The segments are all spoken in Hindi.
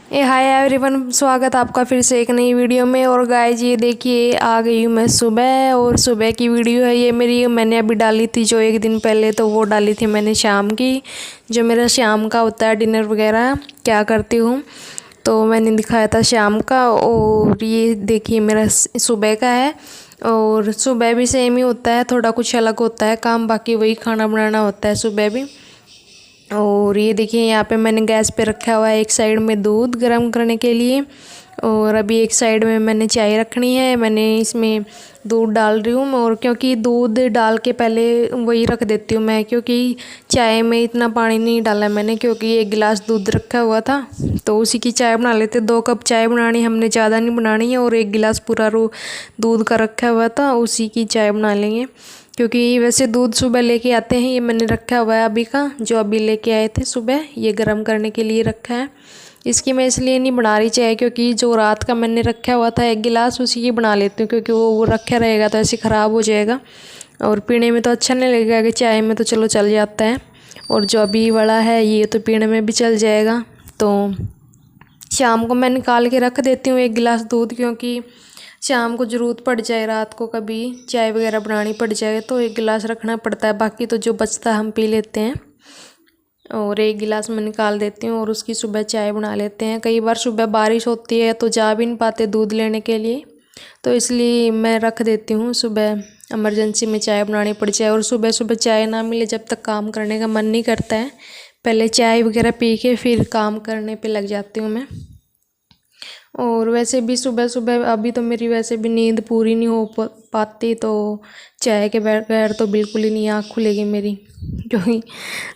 हाय एवरीवन, स्वागत आपका फिर से एक नई वीडियो में। और गाइस ये देखिए आ गई हूँ मैं सुबह, और सुबह की वीडियो है ये मेरी। मैंने अभी डाली थी जो एक दिन पहले, तो वो डाली थी मैंने शाम की, जो मेरा शाम का होता है डिनर वगैरह क्या करती हूँ, तो मैंने दिखाया था शाम का। और ये देखिए मेरा सुबह का है। और सुबह भी सेम ही होता है, थोड़ा कुछ अलग होता है काम, बाकी वही खाना बनाना होता है सुबह भी। और ये देखिए यहाँ पे मैंने गैस पे रखा हुआ है एक साइड में दूध गर्म करने के लिए, और अभी एक साइड में मैंने चाय रखनी है। मैंने इसमें दूध डाल रही हूँ, और क्योंकि दूध डाल के पहले वही रख देती हूँ मैं, क्योंकि चाय में इतना पानी नहीं डाला मैंने, क्योंकि एक गिलास दूध रखा हुआ था तो उसी की चाय बना लेते। 2 कप चाय बनानी हमने, ज़्यादा नहीं बनानी है, और एक गिलास पूरा रो दूध का रखा हुआ था, उसी की चाय बना लेंगे। क्योंकि वैसे दूध सुबह लेके आते हैं, ये मैंने रखा हुआ है अभी का, जो अभी लेके आए थे सुबह, ये गर्म करने के लिए रखा है। इसकी मैं इसलिए नहीं बना रही चाय, क्योंकि जो रात का मैंने रखा हुआ था एक गिलास, उसी की बना लेती हूँ, क्योंकि वो रखा रहेगा तो ऐसे ख़राब हो जाएगा और पीने में तो अच्छा नहीं लगेगा। कि चाय में तो चलो चल जाता है, और जो अभी वाला है ये तो पीने में भी चल जाएगा। तो शाम को मैं निकाल के रख देती हूँ एक गिलास दूध, क्योंकि शाम को ज़रूरत पड़ जाए, रात को कभी चाय वगैरह बनानी पड़ जाए तो एक गिलास रखना पड़ता है, बाकी तो जो बचता है हम पी लेते हैं। और एक गिलास मैं निकाल देती हूँ और उसकी सुबह चाय बना लेते हैं। कई बार सुबह बारिश होती है तो जा भी नहीं पाते दूध लेने के लिए, तो इसलिए मैं रख देती हूँ सुबह, इमरजेंसी में चाय बनानी पड़ जाए। और सुबह सुबह चाय ना मिले जब तक काम करने का मन नहीं करता है, पहले चाय वगैरह पी के फिर काम करने पे लग जाती हूँ मैं। और वैसे भी सुबह सुबह अभी तो मेरी वैसे भी नींद पूरी नहीं हो पाती, तो चाय के बगैर तो बिल्कुल ही नहीं आँख खुलेगी मेरी, क्योंकि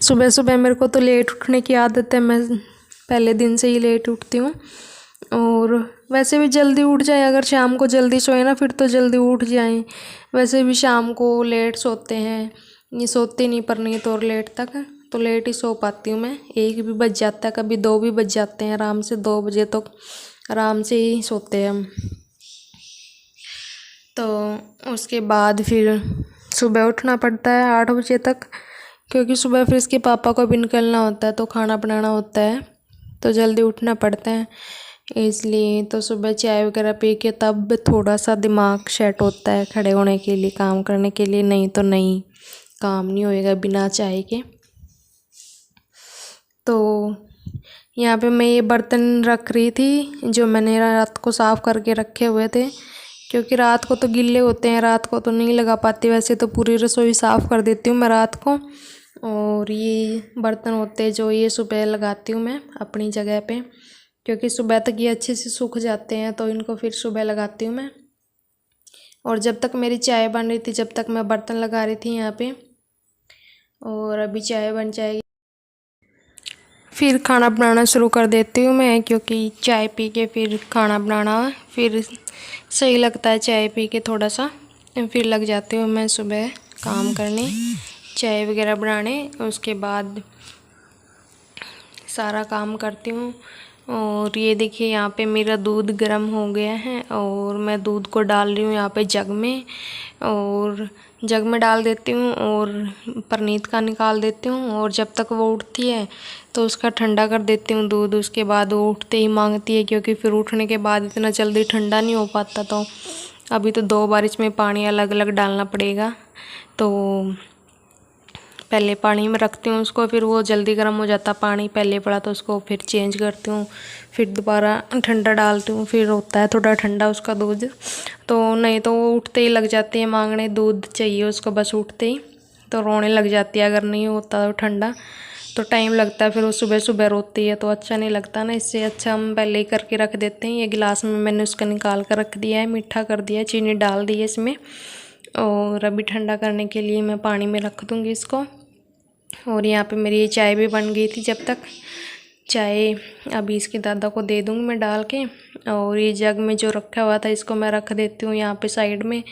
सुबह सुबह मेरे को तो लेट उठने की आदत है, मैं पहले दिन से ही लेट उठती हूँ। और वैसे भी जल्दी उठ जाए, अगर शाम को जल्दी सोए ना फिर तो जल्दी उठ जाएं। वैसे भी शाम को लेट सोते हैं, ये सोते नहीं पर नहीं तो और लेट तक, तो लेट ही सो पाती हूँ मैं। 1 भी बज जाता है, कभी 2 भी बज जाते हैं, आराम से 2 बजे तो आराम से ही सोते हैं हम। तो उसके बाद फिर सुबह उठना पड़ता है 8 बजे तक, क्योंकि सुबह फिर इसके पापा को भी निकलना होता है तो खाना बनाना होता है, तो जल्दी उठना पड़ता है इसलिए। तो सुबह चाय वगैरह पी के तब थोड़ा सा दिमाग सेट होता है खड़े होने के लिए, काम करने के लिए, नहीं तो नहीं, काम नहीं होएगा बिना चाय के। तो यहाँ पे मैं ये बर्तन रख रही थी जो मैंने रात को साफ़ करके रखे हुए थे, क्योंकि रात को तो गिल्ले होते हैं, रात को तो नहीं लगा पाती। वैसे तो पूरी रसोई साफ़ कर देती हूँ मैं रात को, और ये बर्तन होते हैं जो ये सुबह लगाती हूँ मैं अपनी जगह पे, क्योंकि सुबह तक ये अच्छे से सूख जाते हैं, तो इनको फिर सुबह लगाती हूँ मैं। और जब तक मेरी चाय बन रही थी, जब तक मैं बर्तन लगा रही थी यहाँ पे, और अभी चाय बन जाएगी फिर खाना बनाना शुरू कर देती हूँ मैं, क्योंकि चाय पी के फिर खाना बनाना फिर सही लगता है। चाय पी के थोड़ा सा फिर लग जाती हूँ मैं सुबह काम करने, चाय वगैरह बनाने, उसके बाद सारा काम करती हूँ। और ये देखिए यहाँ पे मेरा दूध गर्म हो गया है, और मैं दूध को डाल रही हूँ यहाँ पे जग में, और जग में डाल देती हूँ और परनीत का निकाल देती हूँ। और जब तक वो उठती है तो उसका ठंडा कर देती हूँ दूध, उसके बाद वो उठते ही मांगती है, क्योंकि फिर उठने के बाद इतना जल्दी ठंडा नहीं हो पाता। तो अभी तो 2 बार इसमें पानी अलग अलग डालना पड़ेगा, तो पहले पानी में रखती हूँ उसको, फिर वो जल्दी गर्म हो जाता, पानी पहले पड़ा तो उसको फिर चेंज करती हूँ, फिर दोबारा ठंडा डालती हूँ, फिर होता है थोड़ा ठंडा उसका दूध। तो नहीं तो वो उठते ही लग जाती है मांगने, दूध चाहिए उसको बस उठते ही, तो रोने लग जाती है अगर नहीं होता तो ठंडा, तो टाइम लगता है। फिर वो सुबह सुबह रोती है तो अच्छा नहीं लगता ना, इससे अच्छा हम पहले ही करके रख देते हैं। ये गिलास में मैंने उसका निकाल कर रख दिया है, मीठा कर दिया है, चीनी डाल दी है इसमें, और अभी ठंडा करने के लिए मैं पानी में रख दूँगी इसको। और यहाँ पे मेरी ये चाय भी बन गई थी, जब तक चाय अभी इसके दादा को दे दूँगी मैं डाल के। और ये जग में जो रखा हुआ था इसको मैं रख देती हूँ यहाँ पे साइड में,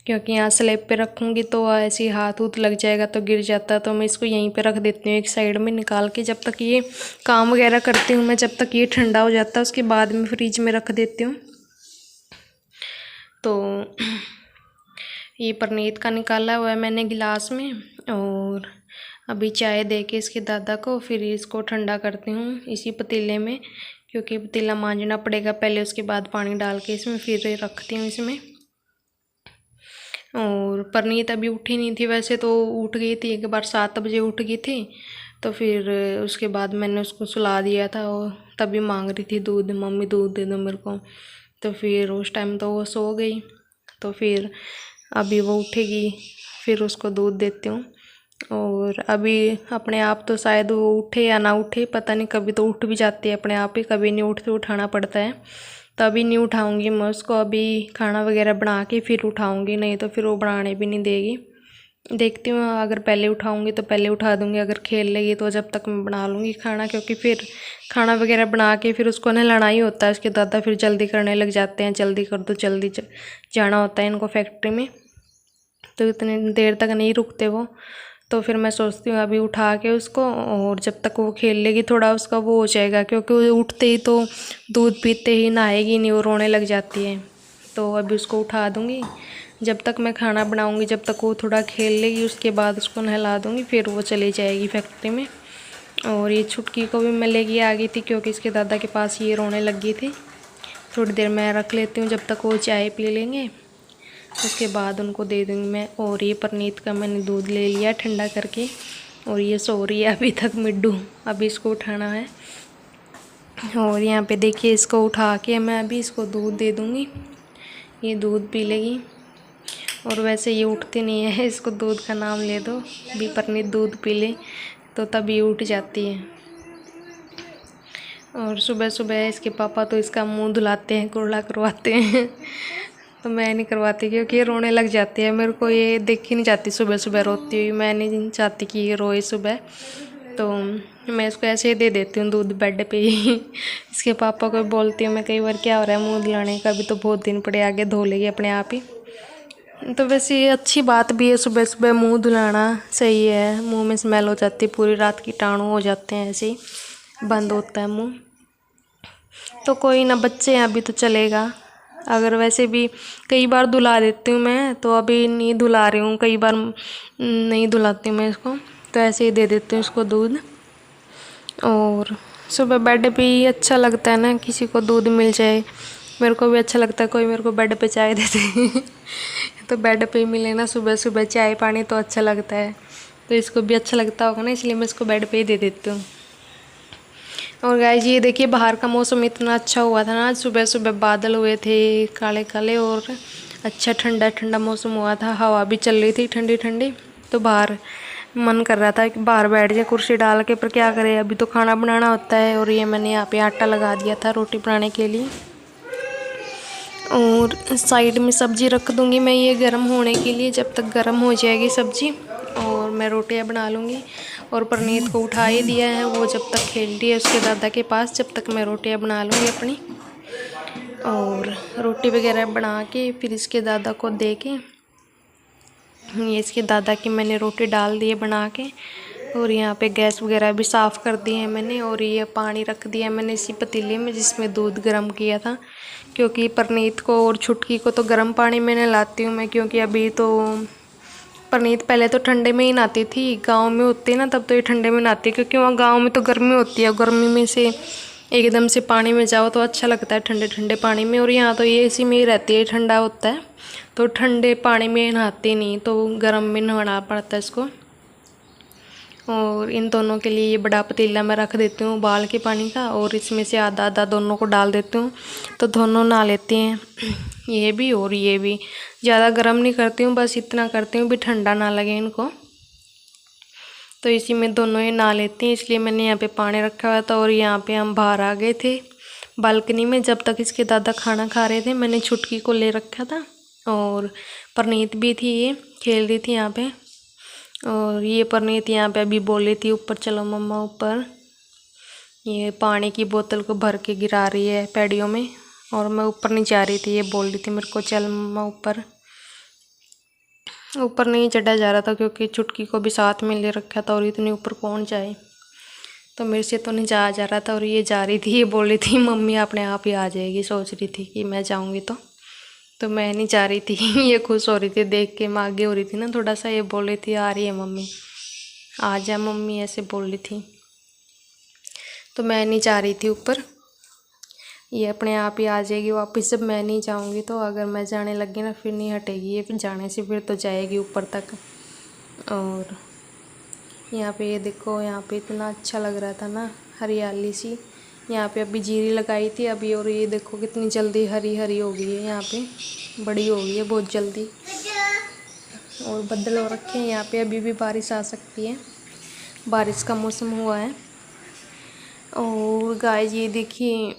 क्योंकि यहाँ स्लैब पे रखूँगी तो ऐसे ही हाथ उत लग जाएगा तो गिर जाता है, तो मैं इसको यहीं पे रख देती हूँ एक साइड में निकाल के। जब तक ये काम वगैरह करती हूँ मैं, जब तक ये ठंडा हो जाता है उसके बाद में फ्रिज में रख देती हूँ। तो ये परनीत का निकाला हुआ है मैंने गिलास में, और अभी चाय दे के इसके दादा को फिर इसको ठंडा करती हूँ इसी पतीले में, क्योंकि पतीला मांजना पड़ेगा पहले, उसके बाद पानी डाल के इसमें फिर रखती हूँ इसमें। और परनीत अभी उठी नहीं थी, वैसे तो उठ गई थी एक बार, 7 बजे उठ गई थी। तो फिर उसके बाद मैंने उसको सुला दिया था, और तभी मांग रही थी दूध, मम्मी दूध दे दो मेरे को। तो फिर उस टाइम तो वो सो गई। तो फिर अभी वो उठेगी फिर उसको दूध देती हूँ। और अभी अपने आप तो शायद वो उठे या ना उठे पता नहीं, कभी तो उठ भी जाती है अपने आप ही, कभी नहीं उठते, उठाना पड़ता है। तो अभी नहीं उठाऊंगी मैं उसको, अभी खाना वगैरह बना के फिर उठाऊंगी, नहीं तो फिर वो बनाने भी नहीं देगी। देखती हूँ, अगर पहले उठाऊंगी तो पहले उठा दूंगी, अगर खेल लेगी तो जब तक मैं बना लूँगी खाना, क्योंकि फिर खाना वगैरह बना के फिर उसको नहलाना ही होता है। उसके दादा फिर जल्दी करने लग जाते हैं, जल्दी कर दो जल्दी जाना होता है इनको फैक्ट्री में, तो इतनी देर तक नहीं रुकते वो। तो फिर मैं सोचती हूँ अभी उठा के उसको, और जब तक वो खेल लेगी थोड़ा उसका वो हो जाएगा, क्योंकि वो उठते ही तो दूध पीते ही नहाएगी नहीं, वो रोने लग जाती है। तो अभी उसको उठा दूँगी, जब तक मैं खाना बनाऊँगी जब तक वो थोड़ा खेल लेगी, उसके बाद उसको नहला दूँगी, फिर वो चली जाएगी फैक्ट्री में। और ये छुटकी को भी मैं लेके आ गई थी, क्योंकि इसके दादा के पास ये रोने लग गई थी। थोड़ी देर मैं रख लेती हूँ जब तक वो चाय पी लेंगे, उसके बाद उनको दे दूँगी मैं। और ये परनीत का मैंने दूध ले लिया ठंडा करके, और ये सो रही है अभी तक मिड्डू, अभी इसको उठाना है। और यहाँ पे देखिए इसको उठा के मैं अभी इसको दूध दे दूँगी, ये दूध पी लेगी। और वैसे ये उठती नहीं है, इसको दूध का नाम ले दो, भी परनीत दूध पी ले तो तब ये उठ जाती है। और सुबह सुबह इसके पापा तो इसका मुंह धुलाते हैं, कुरला करवाते हैं तो मैं नहीं करवाती, क्योंकि ये रोने लग जाती है, मेरे को ये देख ही नहीं जाती सुबह सुबह रोती हुई, मैं नहीं चाहती कि ये रोए सुबह। तो मैं इसको ऐसे ही दे देती हूँ दूध बेड पे ही इसके पापा को बोलती हूँ मैं कई बार क्या हो रहा है मुँह धुलाने का, भी तो बहुत दिन पड़े, आगे धो लेगी अपने आप ही। तो वैसे ये अच्छी बात भी है, सुबह सुबह मुंह धुलाना सही है, मुंह में स्मेल हो जाती है, पूरी रात कीटाणु हो जाते हैं, ऐसे ही बंद होता है मुंह। तो कोई ना, बच्चे हैं अभी तो चलेगा। अगर वैसे भी कई बार धुला देती हूँ मैं, तो अभी नहीं धुला रही हूँ, कई बार नहीं धुलाती हूँ मैं इसको, तो ऐसे ही दे देती हूँ इसको दूध। और सुबह बेड पे ही अच्छा लगता है ना, किसी को दूध मिल जाए, मेरे को भी अच्छा लगता है, कोई मेरे को बेड पे चाय देते तो बेड पे ही मिले ना सुबह सुबह चाय पानी तो अच्छा लगता है, तो इसको भी अच्छा लगता होगा ना, इसलिए मैं इसको बेड पे ही दे देती हूँ। और गाइस ये देखिए बाहर का मौसम इतना अच्छा हुआ था ना, आज सुबह सुबह बादल हुए थे काले काले, और अच्छा ठंडा ठंडा मौसम हुआ था, हवा भी चल रही थी ठंडी ठंडी। तो बाहर मन कर रहा था कि बाहर बैठ जाए कुर्सी डाल के, पर क्या करें अभी तो खाना बनाना होता है। और ये मैंने यहाँ पे आटा लगा दिया था रोटी बनाने के लिए, और साइड में सब्ज़ी रख दूँगी मैं ये गर्म होने के लिए, जब तक गर्म हो जाएगी सब्ज़ी और मैं रोटियाँ बना लूँगी। और परनीत को उठा ही दिया है, वो जब तक खेल रही है उसके दादा के पास, जब तक मैं रोटियाँ बना लूँगी अपनी। और रोटी वगैरह बना के फिर इसके दादा को दे के, ये इसके दादा की मैंने रोटी डाल दी है बना के। और यहाँ पे गैस वगैरह भी साफ़ कर दी है मैंने, और ये पानी रख दिया मैंने इसी पतीले में जिसमें दूध गर्म किया था, क्योंकि परनीत को और छुटकी को तो गर्म पानी में नहलाती हूँ मैं, क्योंकि अभी तो परनीत पहले तो ठंडे में ही नहाती थी, गांव में होती ना तब तो ये ठंडे में नहाती है, क्योंकि वहाँ गांव में तो गर्मी होती है, गर्मी में से एकदम से पानी में जाओ तो अच्छा लगता है ठंडे ठंडे पानी में। और यहाँ तो ये इसी में ही रहती है, ठंडा होता है, तो ठंडे पानी में नहाती नहीं, तो गर्म में नहाना पड़ता है इसको। और इन दोनों के लिए ये बड़ा पतीला मैं रख देती हूँ उबाल के पानी का, और इसमें से आधा आधा दोनों को डाल देती हूँ, तो दोनों नहा लेते हैं ये भी और ये भी। ज़्यादा गर्म नहीं करती हूँ, बस इतना करती हूँ भी ठंडा ना लगे इनको, तो इसी में दोनों ही नहा लेते हैं, इसलिए मैंने यहाँ पे पानी रखा हुआ था। और यहाँ पे हम बाहर आ गए थे बालकनी में, जब तक इसके दादा खाना खा रहे थे मैंने छुटकी को ले रखा था, और परनीत भी थी, ये खेल रही थी यहाँ पे। और ये परनीत यहाँ पे अभी बोली थी ऊपर चलो मम्मा ऊपर, ये पानी की बोतल को भर के गिरा रही है पैडियों में, और मैं ऊपर नहीं जा रही थी, ये बोल रही थी मेरे को चल मम्मा ऊपर। ऊपर नहीं चढ़ा जा रहा था क्योंकि छुटकी को भी साथ में ले रखा था, और इतनी ऊपर कौन जाए, तो मेरे से तो नहीं जा रहा था। और ये जा रही थी, ये बोल रही थी मम्मी अपने आप ही आ जाएगी, सोच रही थी कि मैं जाऊँगी तो मैं नहीं जा रही थी ये खुश हो रही थी देख के, मैं आगे हो रही थी ना थोड़ा सा, ये बोल रही थी आ रही है मम्मी, आ जा मम्मी, ऐसे बोल रही थी, तो मैं नहीं जा रही थी ऊपर। ये अपने आप ही आ जाएगी वापस जब मैं नहीं जाऊँगी। तो अगर मैं जाने लगी ना फिर नहीं हटेगी ये, फिर जाने से फिर तो जाएगी ऊपर तक। और यहाँ पे ये देखो, यहाँ पे इतना अच्छा लग रहा था ना, हरियाली सी। यहाँ पे अभी जीरी लगाई थी अभी, और ये देखो कितनी जल्दी हरी हरी हो गई है, यहाँ पे बड़ी हो गई है बहुत जल्दी। और बदल हो रखे हैं यहाँ पे, अभी भी बारिश आ सकती है, बारिश का मौसम हुआ है। और गाइस ये देखिए,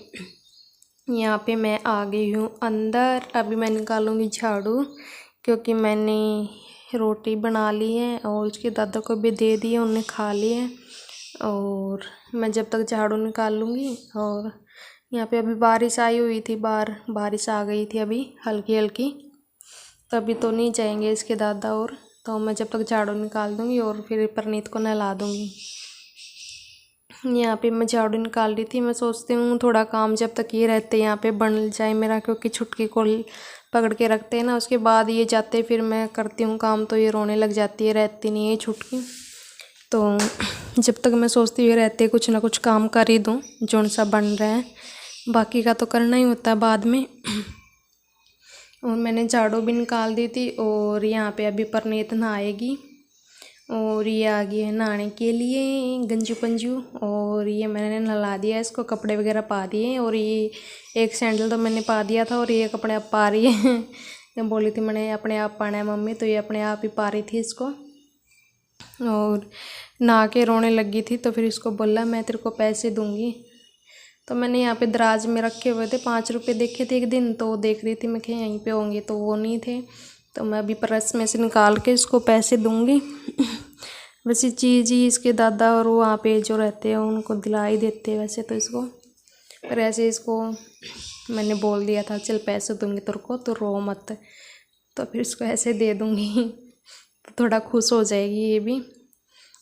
यहाँ पे मैं आ गई हूँ अंदर। अभी मैं निकालूंगी झाड़ू, क्योंकि मैंने रोटी बना ली है और उसके दादा को भी दे दी है, उन्हें खा ली है। और मैं जब तक झाड़ू निकाल लूँगी। और यहाँ पे अभी बारिश आई हुई थी, बारिश आ गई थी अभी हल्की हल्की, तभी तो नहीं जाएंगे इसके दादा। और तो मैं जब तक झाड़ू निकाल दूँगी और फिर परनीत को नहला दूँगी। यहाँ पे मैं झाड़ू निकाल रही थी, मैं सोचती हूँ थोड़ा काम जब तक ये रहते यहाँ पे बन जाए मेरा, क्योंकि छुटकी को पकड़ के रखते हैं ना, उसके बाद ये जाते फिर मैं करती हूँ काम, तो ये रोने लग जाती है, रहती नहीं है छुटकी। तो जब तक मैं सोचती हूँ रहते कुछ ना कुछ काम कर ही दूँ जो सा बन रहा है, बाकी का तो करना ही होता है बाद में। और मैंने झाड़ू भी निकाल दी थी। और यहाँ पे अभी परनीत नहाएगी, और ये आ गई है नहाने के लिए गंजू पंजू। और ये मैंने नहला दिया इसको, कपड़े वगैरह पा दिए। और ये एक सैंडल तो मैंने पा दिया था, और ये कपड़े अब पा रही है। मैं बोली थी मैंने अपने आप पाना है मम्मी, तो ये अपने आप ही पा रही थी इसको। और नहा के रोने लगी थी, तो फिर इसको बोला मैं तेरे को पैसे दूँगी। तो मैंने यहाँ पे दराज में रखे हुए थे 5 रुपये देखे थे एक दिन, तो देख रही थी मैं कि यहीं पे होंगे, तो वो नहीं थे। तो मैं अभी पर्स में से निकाल के इसको पैसे दूँगी। वैसे चीज़ ही इसके दादा और वहाँ पे जो रहते हैं उनको दिला ही देते हैं वैसे तो इसको, पर ऐसे इसको मैंने बोल दिया था चल पैसे दूँगी तेरे को, तो रो मत। तो फिर इसको ऐसे दे दूँगी, तो थोड़ा खुश हो जाएगी ये भी।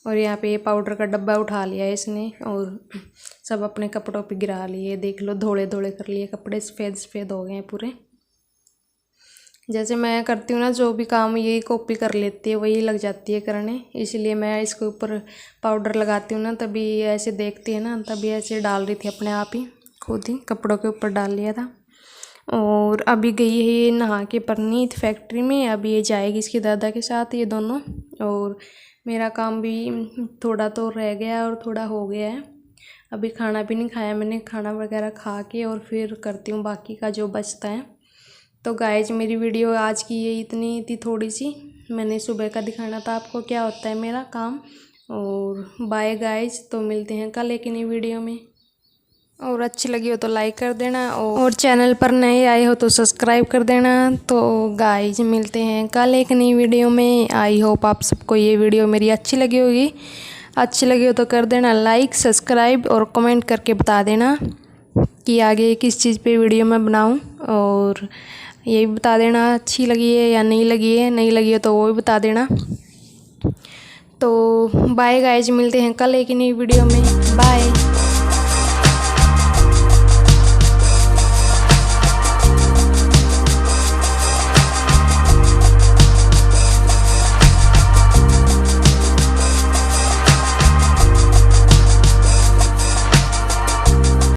और यहाँ पे पाउडर का डब्बा उठा लिया है इसने, और सब अपने कपड़ों पे गिरा लिए, देख लो धोले धोले कर लिए कपड़े, सफ़ेद सफ़ेद हो गए हैं पूरे। जैसे मैं करती हूँ ना जो भी काम, यही कॉपी कर लेती है, वही लग जाती है करने, इसलिए मैं इसके ऊपर पाउडर लगाती हूँ ना, तभी ऐसे देखती है ना, तभी ऐसे डाल रही थी अपने आप ही, खुद ही कपड़ों के ऊपर डाल लिया था। और अभी गई है ये नहा के परनीत फैक्ट्री में, अभी ये जाएगी इसके दादा के साथ ये दोनों। और मेरा काम भी थोड़ा तो रह गया और थोड़ा हो गया है। अभी खाना भी नहीं खाया मैंने, खाना वगैरह खा के और फिर करती हूँ बाकी का जो बचता है। तो गाइज मेरी वीडियो आज की ये इतनी थी, थोड़ी सी मैंने सुबह का दिखाना था आपको क्या होता है मेरा काम। और बाय गाइज, तो मिलते हैं कल एक नई वीडियो में। और अच्छी लगी हो तो लाइक कर देना, और चैनल पर नए आए हो तो सब्सक्राइब कर देना। तो गाइज मिलते हैं कल एक नई वीडियो में। आई होप आप सबको ये वीडियो मेरी अच्छी लगी होगी। अच्छी लगी हो तो कर देना लाइक, सब्सक्राइब, और कमेंट करके बता देना कि आगे किस चीज़ पे वीडियो मैं बनाऊं। और ये भी बता देना अच्छी लगी है या नहीं लगी है, नहीं लगी है तो वो भी बता देना। तो बाय गाइज, मिलते हैं कल एक नई वीडियो में। बाय।